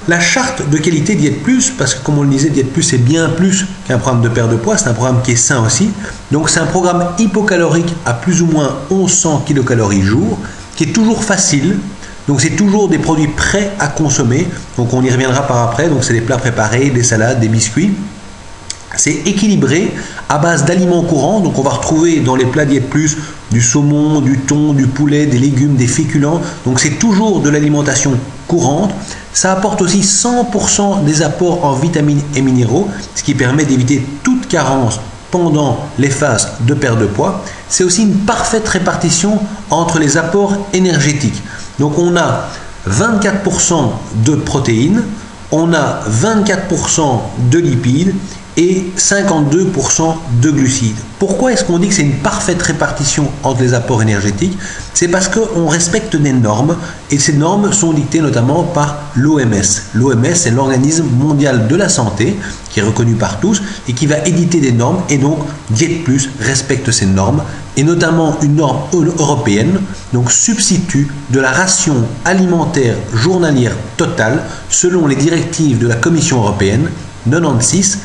La charte de qualité Diète Plus, parce que comme on le disait, Diète Plus c'est bien plus qu'un programme de perte de poids, c'est un programme qui est sain aussi. Donc c'est un programme hypocalorique à plus ou moins 1100 kilocalories jour, qui est toujours facile. Donc c'est toujours des produits prêts à consommer. Donc on y reviendra par après. Donc c'est des plats préparés, des salades, des biscuits. C'est équilibré à base d'aliments courants. Donc on va retrouver dans les plats Diète Plus du saumon, du thon, du poulet, des légumes, des féculents. Donc c'est toujours de l'alimentation courante. Ça apporte aussi 100% des apports en vitamines et minéraux, ce qui permet d'éviter toute carence pendant les phases de perte de poids. C'est aussi une parfaite répartition entre les apports énergétiques. Donc on a 24% de protéines, on a 24% de lipides et 52% de glucides. Pourquoi est-ce qu'on dit que c'est une parfaite répartition entre les apports énergétiques? C'est parce qu'on respecte des normes et ces normes sont dictées notamment par l'OMS. L'OMS, c'est l'Organisme mondial de la santé qui est reconnu par tous et qui va éditer des normes, et donc Diète Plus respecte ces normes et notamment une norme européenne, donc substitut de la ration alimentaire journalière totale selon les directives de la Commission européenne 96-8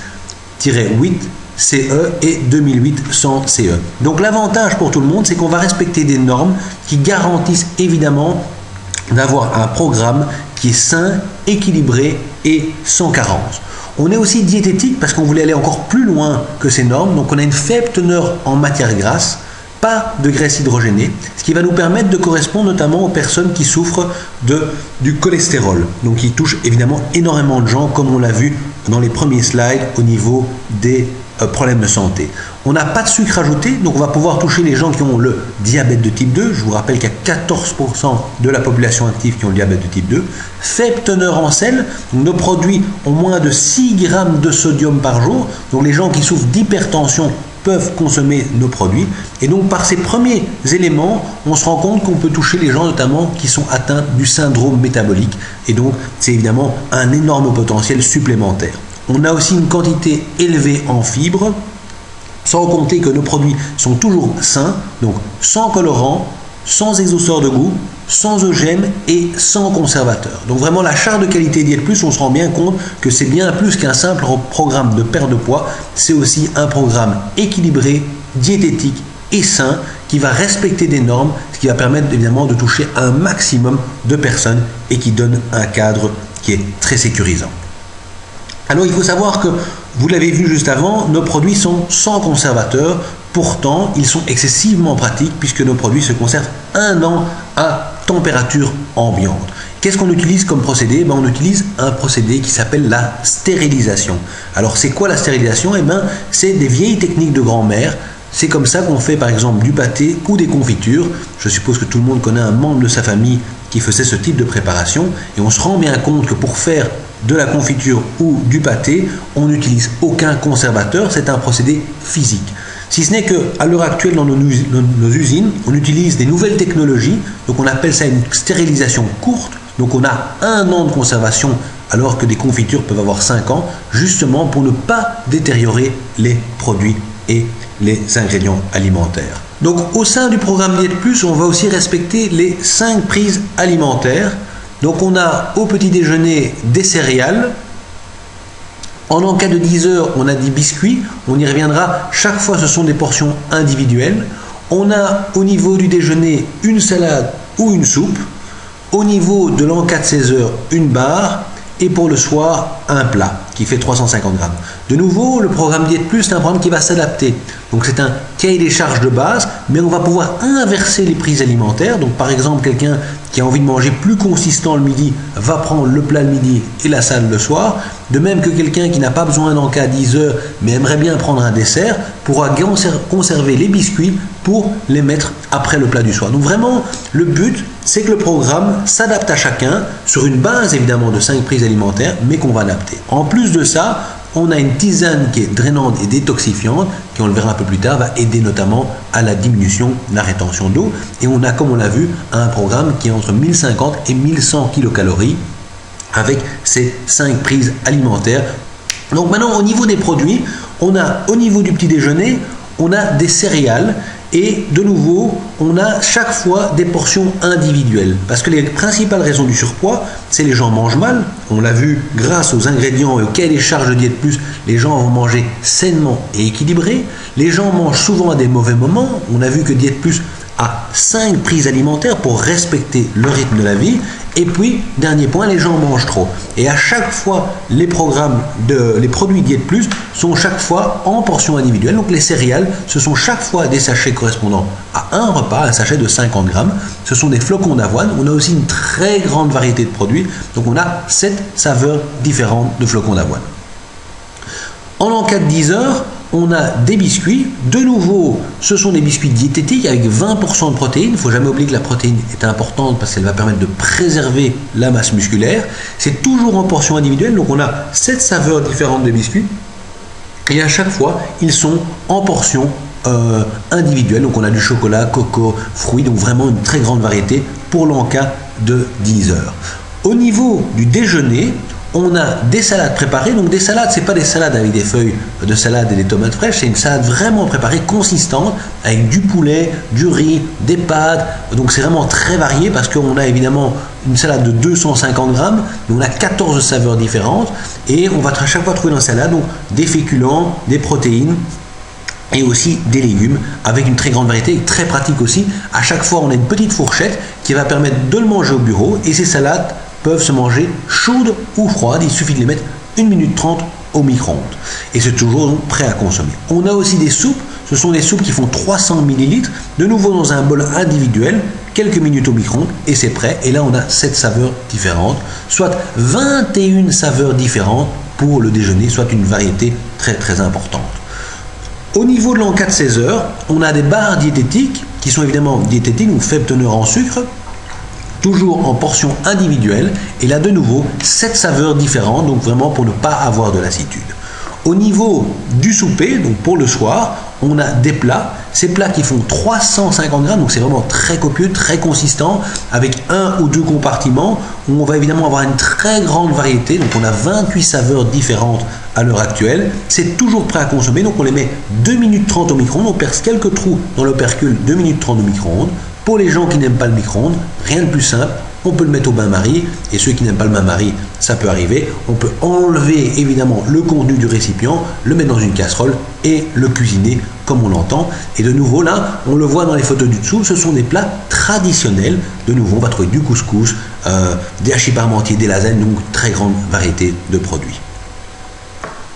CE et 2008-100 CE. Donc l'avantage pour tout le monde, c'est qu'on va respecter des normes qui garantissent évidemment d'avoir un programme qui est sain, équilibré et sans carence. On est aussi diététique parce qu'on voulait aller encore plus loin que ces normes. Donc on a une faible teneur en matière grasse, pas de graisse hydrogénée, ce qui va nous permettre de correspondre notamment aux personnes qui souffrent du cholestérol. Donc qui touche évidemment énormément de gens, comme on l'a vu dans les premiers slides au niveau des problèmes de santé. On n'a pas de sucre ajouté, donc on va pouvoir toucher les gens qui ont le diabète de type 2. Je vous rappelle qu'il y a 14% de la population active qui ont le diabète de type 2. Faible teneur en sel, donc nos produits ont moins de 6 grammes de sodium par jour. Donc les gens qui souffrent d'hypertension peuvent consommer nos produits. Et donc par ces premiers éléments, on se rend compte qu'on peut toucher les gens notamment qui sont atteints du syndrome métabolique. Et donc c'est évidemment un énorme potentiel supplémentaire. On a aussi une quantité élevée en fibres, sans compter que nos produits sont toujours sains, donc sans colorant, sans exhausteur de goût, sans OGM et sans conservateur. Donc vraiment la charte de qualité Diète Plus, on se rend bien compte que c'est bien plus qu'un simple programme de perte de poids, c'est aussi un programme équilibré, diététique et sain qui va respecter des normes, ce qui va permettre évidemment de toucher un maximum de personnes et qui donne un cadre qui est très sécurisant. Alors il faut savoir que, vous l'avez vu juste avant, nos produits sont sans conservateur, pourtant ils sont excessivement pratiques puisque nos produits se conservent 1 an à température ambiante. Qu'est-ce qu'on utilise comme procédé? On utilise un procédé qui s'appelle la stérilisation. Alors c'est quoi la stérilisation? C'est des vieilles techniques de grand-mère. C'est comme ça qu'on fait par exemple du pâté ou des confitures. Je suppose que tout le monde connaît un membre de sa famille qui faisait ce type de préparation et on se rend bien compte que pour faire de la confiture ou du pâté, on n'utilise aucun conservateur, c'est un procédé physique. Si ce n'est qu'à l'heure actuelle dans nos usines, on utilise des nouvelles technologies, donc on appelle ça une stérilisation courte, donc on a 1 an de conservation alors que des confitures peuvent avoir 5 ans, justement pour ne pas détériorer les produits et les ingrédients alimentaires. Donc au sein du programme Diète Plus, on va aussi respecter les 5 prises alimentaires. Donc on a au petit déjeuner des céréales. En cas de 10 heures, on a des biscuits. On y reviendra. Chaque fois, ce sont des portions individuelles. On a au niveau du déjeuner une salade ou une soupe. Au niveau de l'en-cas de 16 heures, une barre. Et pour le soir, un plat qui fait 350 grammes. De nouveau, le programme Diète Plus, c'est un programme qui va s'adapter. Donc c'est un cahier des charges de base, mais on va pouvoir inverser les prises alimentaires. Donc par exemple, quelqu'un qui a envie de manger plus consistant le midi va prendre le plat le midi et la salade le soir. De même que quelqu'un qui n'a pas besoin d'en cas à 10 heures, mais aimerait bien prendre un dessert, pourra conserver les biscuits pour les mettre après le plat du soir. Donc vraiment, le but, c'est que le programme s'adapte à chacun sur une base évidemment de 5 prises alimentaires, mais qu'on va adapter. En plus de ça, on a une tisane qui est drainante et détoxifiante, qui on le verra un peu plus tard, va aider notamment à la diminution de la rétention d'eau. Et on a, comme on l'a vu, un programme qui est entre 1050 et 1100 kilocalories avec ces 5 prises alimentaires. Donc maintenant, au niveau des produits, on a au niveau du petit déjeuner, on a des céréales Et de nouveau, on a chaque fois des portions individuelles. Parce que les principales raisons du surpoids, c'est les gens mangent mal. On l'a vu grâce aux ingrédients et aux cahiers des charges de Diète Plus, les gens vont manger sainement et équilibré. Les gens mangent souvent à des mauvais moments. On a vu que Diète Plus a 5 prises alimentaires pour respecter le rythme de la vie. Et puis, dernier point, les gens mangent trop. Et à chaque fois, les produits Diète Plus sont chaque fois en portions individuelles. Donc les céréales, ce sont chaque fois des sachets correspondant à un repas, un sachet de 50 grammes. Ce sont des flocons d'avoine. On a aussi une très grande variété de produits. Donc on a 7 saveurs différentes de flocons d'avoine. En encas de 10 heures, on a des biscuits. De nouveau, ce sont des biscuits diététiques avec 20% de protéines. Il ne faut jamais oublier que la protéine est importante parce qu'elle va permettre de préserver la masse musculaire. C'est toujours en portions individuelles. Donc on a 7 saveurs différentes de biscuits. Et à chaque fois, ils sont en portions individuelles. Donc on a du chocolat, coco, fruits. Donc vraiment une très grande variété pour l'encas de 10 heures. Au niveau du déjeuner, on a des salades préparées. Donc des salades, ce n'est pas des salades avec des feuilles de salade et des tomates fraîches, c'est une salade vraiment préparée, consistante, avec du poulet, du riz, des pâtes. Donc c'est vraiment très varié parce qu'on a évidemment une salade de 250 grammes, donc on a 14 saveurs différentes et on va à chaque fois trouver dans la salade donc, des féculents, des protéines et aussi des légumes avec une très grande variété et très pratique aussi. À chaque fois, on a une petite fourchette qui va permettre de le manger au bureau et ces salades peuvent se manger chaudes ou froides. Il suffit de les mettre 1 minute 30 au micro-ondes. Et c'est toujours donc prêt à consommer. On a aussi des soupes. Ce sont des soupes qui font 300 ml. De nouveau dans un bol individuel. Quelques minutes au micro-ondes et c'est prêt. Et là, on a 7 saveurs différentes. Soit 21 saveurs différentes pour le déjeuner. Soit une variété très très importante. Au niveau de l'encas de 16 heures, on a des barres diététiques qui sont évidemment diététiques ou faible teneur en sucre. Toujours en portions individuelles et là de nouveau 7 saveurs différentes, donc vraiment pour ne pas avoir de lassitude. Au niveau du souper, donc pour le soir, on a des plats, ces plats qui font 350 grammes, donc c'est vraiment très copieux, très consistant, avec 1 ou 2 compartiments, où on va évidemment avoir une très grande variété, donc on a 28 saveurs différentes à l'heure actuelle, c'est toujours prêt à consommer, donc on les met 2 minutes 30 au micro-ondes, on perce quelques trous dans l'opercule, 2 minutes 30 au micro-ondes. Pour les gens qui n'aiment pas le micro-ondes, rien de plus simple, on peut le mettre au bain-marie, et ceux qui n'aiment pas le bain-marie, ça peut arriver, on peut enlever évidemment le contenu du récipient, le mettre dans une casserole et le cuisiner comme on l'entend. Et de nouveau là, on le voit dans les photos du dessous, ce sont des plats traditionnels. De nouveau, on va trouver du couscous, des hachis parmentiers, des lasagnes, donc très grande variété de produits.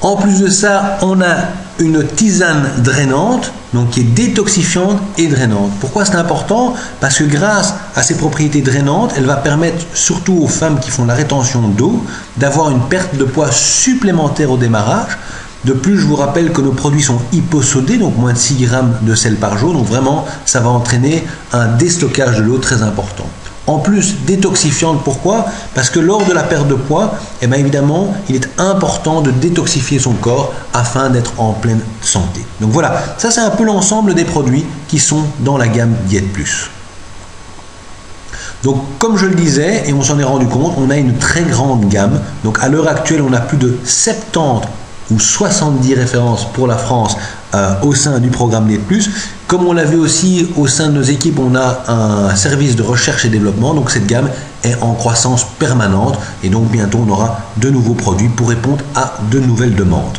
En plus de ça, on a une tisane drainante, donc qui est détoxifiante et drainante. Pourquoi c'est important? Parce que grâce à ses propriétés drainantes, elle va permettre surtout aux femmes qui font la rétention d'eau d'avoir une perte de poids supplémentaire au démarrage. De plus, je vous rappelle que nos produits sont hyposodés, donc moins de 6 grammes de sel par jour, donc vraiment ça va entraîner un déstockage de l'eau très important. En plus, détoxifiante, pourquoi? Parce que lors de la perte de poids, eh bien évidemment, il est important de détoxifier son corps afin d'être en pleine santé. Donc voilà, ça c'est un peu l'ensemble des produits qui sont dans la gamme Diète Plus. Donc comme je le disais, et on s'en est rendu compte, on a une très grande gamme. Donc à l'heure actuelle, on a plus de 70 ou 70 références pour la France au sein du programme Diète Plus. Comme on l'a vu aussi au sein de nos équipes, on a un service de recherche et développement, donc cette gamme est en croissance permanente et donc bientôt on aura de nouveaux produits pour répondre à de nouvelles demandes.